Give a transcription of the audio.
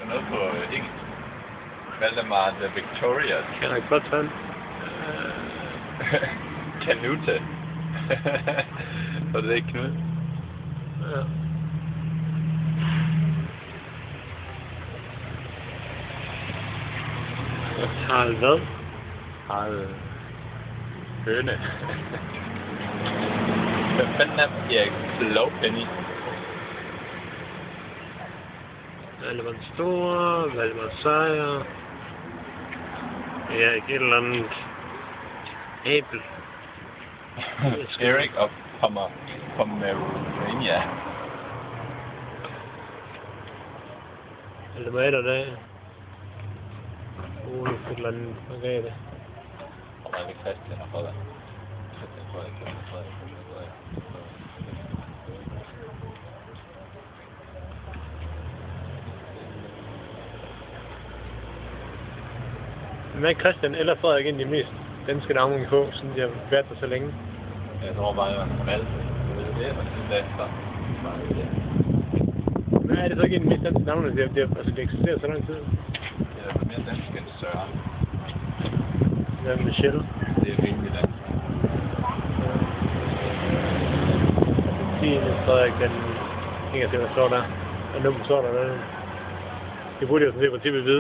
noget på engelsk. Valdemar the Victorious. Kan jeg godt tage den? Kanute. Så det er ikke Knud. Ja. Harald hvad? Harald Høne. Hvad fanden er Erik Lovpenny? Valdemar den Store, Valdemar Sejr, Erik et eller andet, Abel. Erik of Pomerania. Valdemar et af Ole et eller andet, hvad gav det? Og hvad er det Christian og Frederik? Hvad er Christian eller Frederik egentlig mest danske navne på, siden de har været der så længe? Jeg tror bare, jeg var valgt. Det er dansker. Hvad er det så ikke egentlig mest danske navne? Det eksisterer så lang tid. Det er mere dansk end Søren. Hvad med Michelle? Det er rimelig dansk. Frederik, den hænger til, hvad står der. Og nummer står der. Det burde jo sådan set på vide.